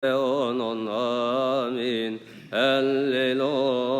Leonon, amin, alleluia.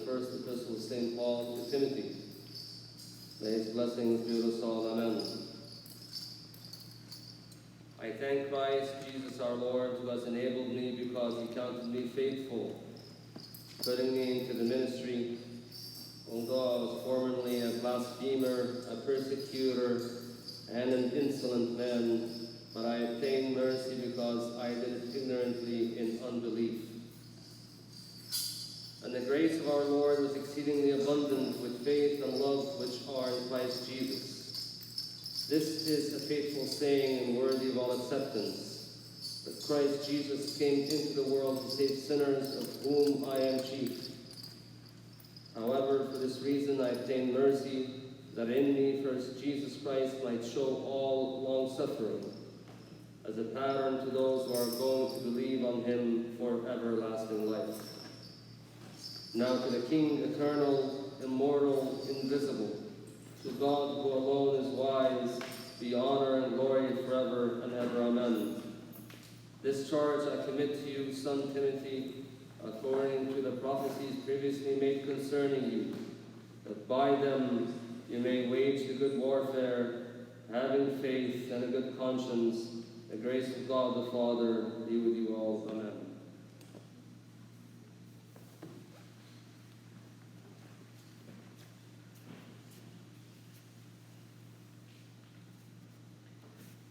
first epistle of St. Paul to Timothy. May his blessings be with us all. Amen. I thank Christ Jesus our Lord, who has enabled me because he counted me faithful, putting me into the ministry. Although I was formerly a blasphemer, a persecutor, and an insolent man, but I obtained mercy because I did it ignorantly in unbelief. And the grace of our Lord was exceedingly abundant with faith and love which are in Christ Jesus. This is a faithful saying and worthy of all acceptance, that Christ Jesus came into the world to save sinners, of whom I am chief. However, for this reason I obtained mercy, that in me first Jesus Christ might show all long-suffering, as a pattern to those who are going to believe on him for everlasting life. Now to the King, eternal, immortal, invisible, to God who alone is wise, be honor and glory forever and ever. Amen. This charge I commit to you, son Timothy, according to the prophecies previously made concerning you, that by them you may wage the good warfare, having faith and a good conscience. The grace of God the Father be with you all. Amen.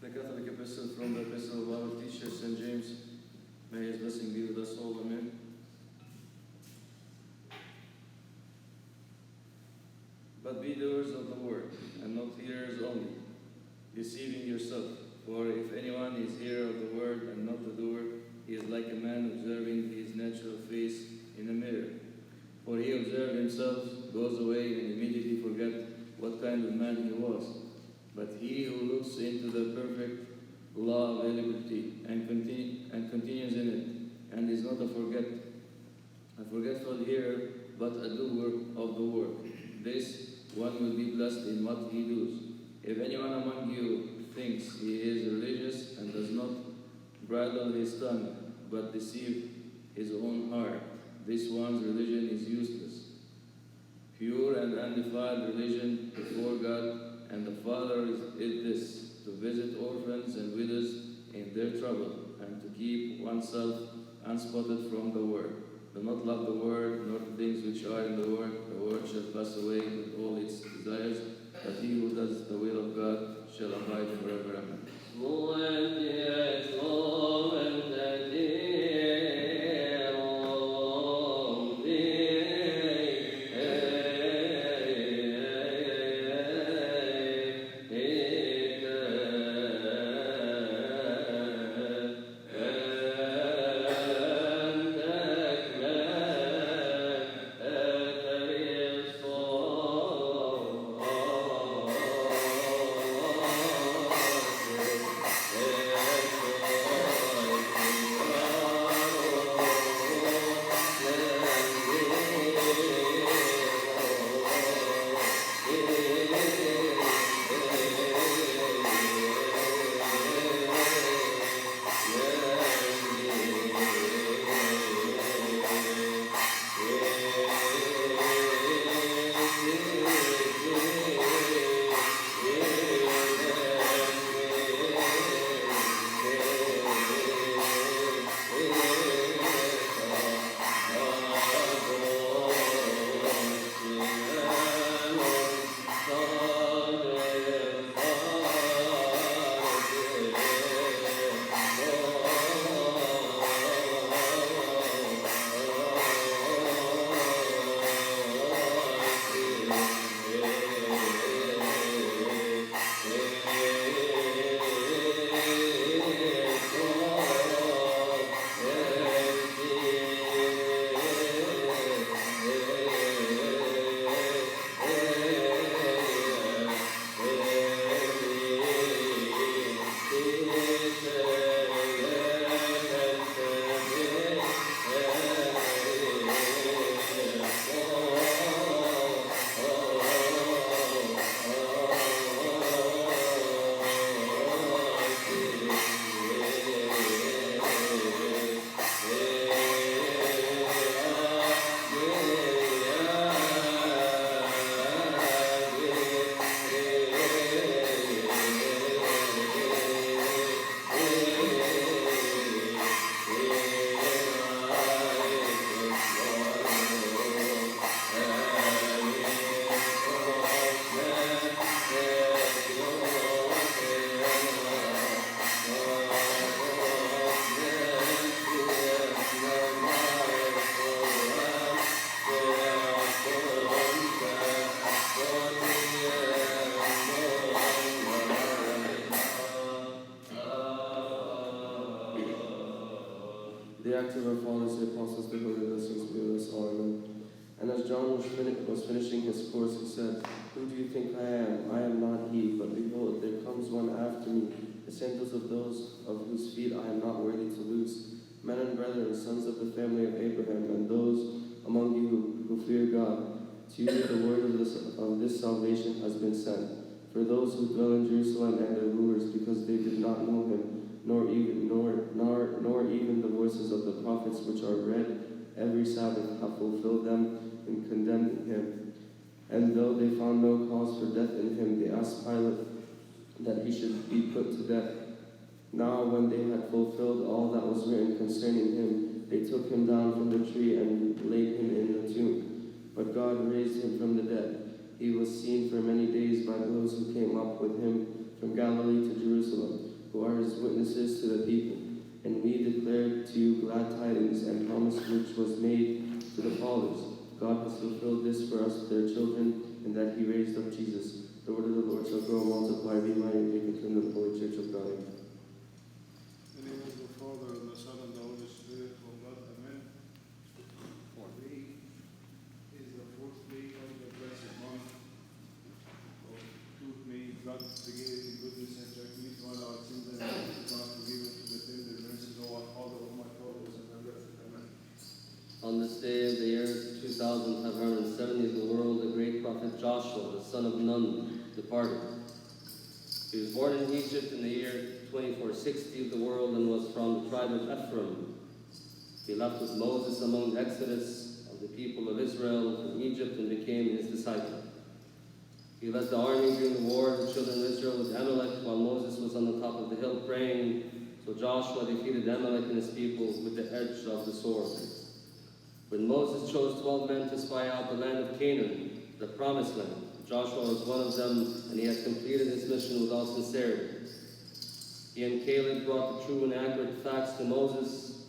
The Catholic Epistle from the Epistle of our teacher, St. James. May his blessing be with us all. Amen. But be doers of the word, and not hearers only, deceiving yourself. For if anyone is hearer of the word and not a doer, he is like a man observing his natural face in a mirror. For he observes himself, goes away, and immediately forgets what kind of man he was. But he who looks into the perfect law of liberty and continues in it, and is not a forgetful hearer, but a doer of the work, this one will be blessed in what he does. If anyone among you thinks he is religious and does not bridle his tongue, but deceive his own heart, this one's religion is useless. Pure and undefiled religion before God and the Father is this, to visit orphans and widows in their trouble, and to keep oneself unspotted from the world. Do not love the world, nor the things which are in the world. The world shall pass away with all its desires, but he who does the will of God shall abide forever. Amen. character of our fathers, the apostles, the holy blessings be with us all. Amen. And as John was finishing his course, he said, "Who do you think I am? I am not he, but behold, there comes one after me, the sandals of those of whose feet I am not worthy to loose. Men and brethren, sons of the family of Abraham, and those among you who fear God, to you the word of this salvation has been sent. For those who dwell in Jerusalem and their rulers, because they did not know him, nor even the voices of the prophets which are read every Sabbath, have fulfilled them in condemning him. And though they found no cause for death in him, they asked Pilate that he should be put to death. Now when they had fulfilled all that was written concerning him, they took him down from the tree and laid him in the tomb. But God raised him from the dead. He was seen for many days by those who came up with him from Galilee to Jerusalem, who are his witnesses to the people. And we declared to you glad tidings and promise which was made to the fathers. God has fulfilled this for us, their children, and that he raised up Jesus. The word of the Lord shall grow and multiply, be mighty, and take it in the Holy Church of God. In the name of the Father, and the Son, and the Holy Spirit, O God, amen. Today is the fourth day of the blessed month of May. God forgive us in goodness and forgive all our sins, and God forgive us to the tender mercies of our Father, of my fathers, and the blessed. Amen. On this day of the year 2570 of the world, the great prophet Joshua, the son of Nun, departed. He was born in Egypt in the year 2460 of the world and was from the tribe of Ephraim. He left with Moses among the exodus of the people of Israel from Egypt and became his disciple. He led the army during the war of the children of Israel with Amalek while Moses was on the top of the hill praying. So Joshua defeated Amalek and his people with the edge of the sword. When Moses chose 12 men to spy out the land of Canaan, the promised land, Joshua was one of them, and he had completed his mission with all sincerity. He and Caleb brought the true and accurate facts to Moses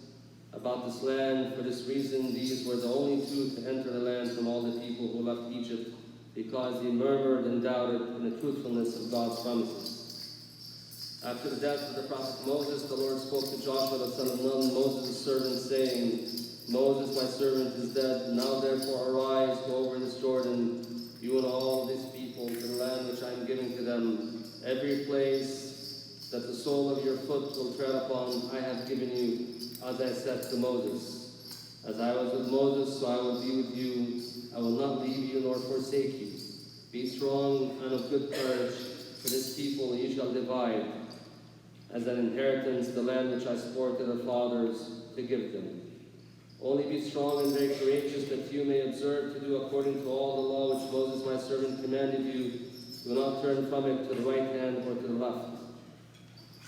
about this land. For this reason, these were the only two to enter the land from all the people who left Egypt, because they murmured and doubted in the truthfulness of God's promises. After the death of the prophet Moses, the Lord spoke to Joshua the son of Nun, Moses' servant, saying, "Moses, my servant, is dead. Now therefore arise, go over this Jordan, you and all these people, to the land which I am giving to them. Every place that the sole of your foot will tread upon, I have given you, as I said to Moses. As I was with Moses, so I will be with you. I will not leave you nor forsake you. Be strong and of good courage, for this people you shall divide as an inheritance the land which I swore to their fathers to give them. Only be strong and very courageous, that you may observe to do according to all the law which Moses my servant commanded you. Do not turn from it to the right hand or to the left,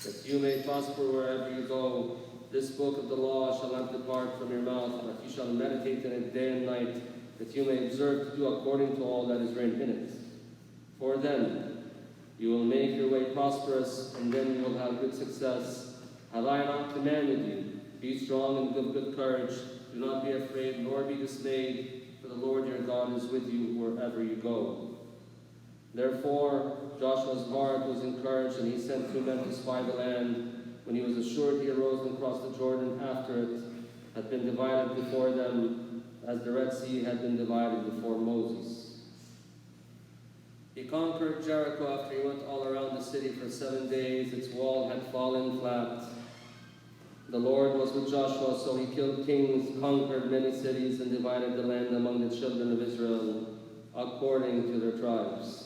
that you may prosper wherever you go. This book of the law shall not depart from your mouth, but you shall meditate in it day and night, that you may observe to do according to all that is written in it. For then you will make your way prosperous, and then you will have good success. Have I not commanded you? Be strong and of good courage. Do not be afraid, nor be dismayed, for the Lord your God is with you wherever you go." Therefore Joshua's heart was encouraged, and he sent 2 men to spy the land. When he was assured, he arose and crossed the Jordan after it had been divided before them, as the Red Sea had been divided before Moses. He conquered Jericho after he went all around the city for 7 days. Its wall had fallen flat. The Lord was with Joshua, so he killed kings, conquered many cities, and divided the land among the children of Israel according to their tribes.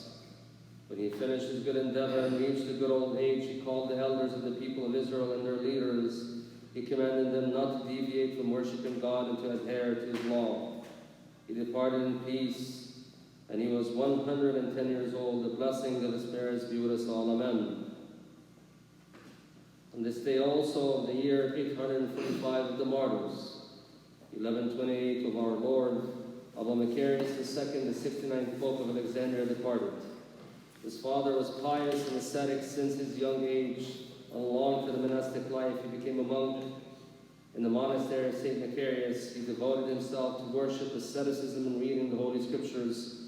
When he finished his good endeavor and reached a good old age, he called the elders of the people of Israel and their leaders. He commanded them not to deviate from worshiping God and to adhere to his law. He departed in peace, and he was 110 years old. The blessing of his parents be with us all. Amen. On this day also of the year 845 of the martyrs, 1128 of our Lord, Abba Macarius II, the 69th Pope of Alexandria, departed. His father was pious and ascetic since his young age, and longed for the monastic life. He became a monk in the monastery of St. Macarius. He devoted himself to worship, asceticism, and reading the Holy Scriptures.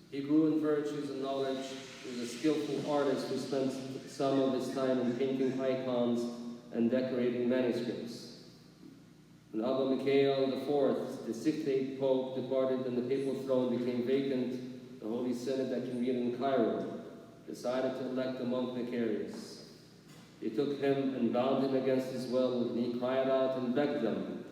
He grew in virtues and knowledge. He was a skillful artist who spent some of his time in painting icons and decorating manuscripts. When Abba Michael IV, the 68th Pope, departed and the papal throne became vacant, the Holy Synod that convened in Cairo decided to elect the monk Macarius. They took him and bound him against his will, and he cried out and begged them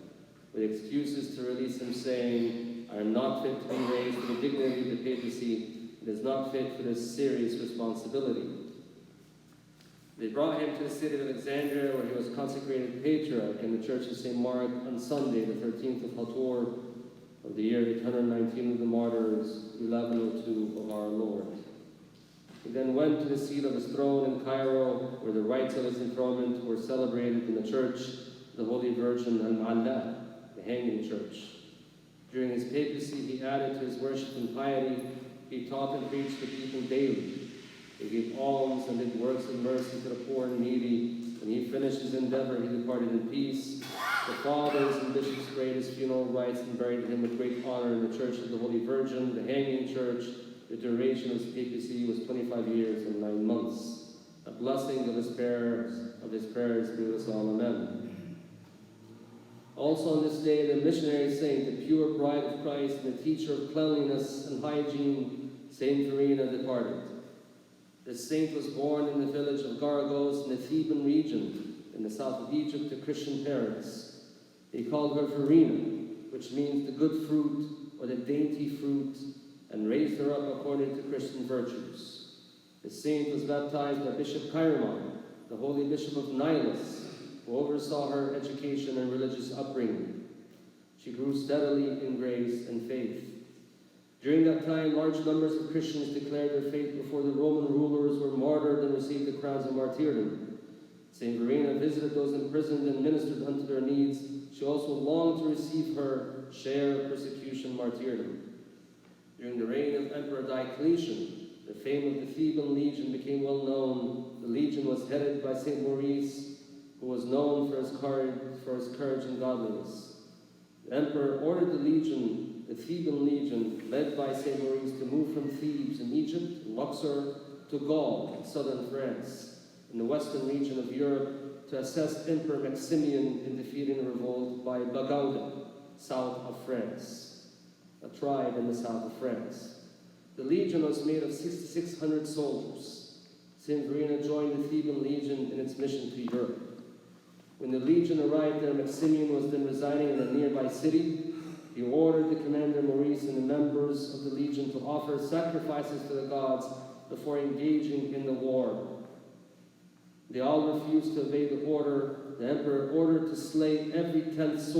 with excuses to release him, saying, "I am not fit to be raised to the dignity of the papacy. It is not fit for this serious responsibility." They brought him to the city of Alexandria, where he was consecrated patriarch in the Church of St. Mark on Sunday, the 13th of Hator of the year 819 of the martyrs, 1102 of our Lord. He then went to the seat of his throne in Cairo, where the rites of his enthronement were celebrated in the church, the Holy Virgin Al-Mu'alla, the hanging church. During his papacy, he added to his worship and piety. He taught and preached to people daily. He gave alms and did works of mercy to the poor and needy. When he finished his endeavor, he departed in peace. The fathers and bishops prayed his funeral rites and buried him with great honor in the Church of the Holy Virgin, the hanging church. The duration of his papacy was 25 years and 9 months. A blessing of his prayers be with us all. Amen. Also on this day, the missionary saint, the pure bride of Christ, and the teacher of cleanliness and hygiene, Saint Verena, departed. This saint was born in the village of Gargos in the Theban region in the south of Egypt to Christian parents. They called her Verena, which means the good fruit or the dainty fruit, and raised her up according to Christian virtues. The saint was baptized by Bishop Chiron, the holy bishop of Nilus, who oversaw her education and religious upbringing. She grew steadily in grace and faith. During that time, large numbers of Christians declared their faith before the Roman rulers, were martyred, and received the crowns of martyrdom. St. Verena visited those imprisoned and ministered unto their needs. She also longed to receive her share of persecution martyrdom. During the reign of Emperor Diocletian, the fame of the Theban legion became well known. The legion was headed by St. Maurice, who was known for his courage and godliness. The emperor ordered the Theban legion, led by St. Maurice, to move from Thebes in Egypt, Luxor, to Gaul in southern France, in the western region of Europe, to assist Emperor Maximian in defeating a revolt by Bagauda, south of France, a tribe in the south of France. The legion was made of 6,600 soldiers. St. Verena joined the Theban legion in its mission to Europe. When the legion arrived there, Maximian was then residing in a nearby city. He ordered the commander Maurice and the members of the legion to offer sacrifices to the gods before engaging in the war. They all refused to obey the order. The emperor ordered to slay every 10th soldier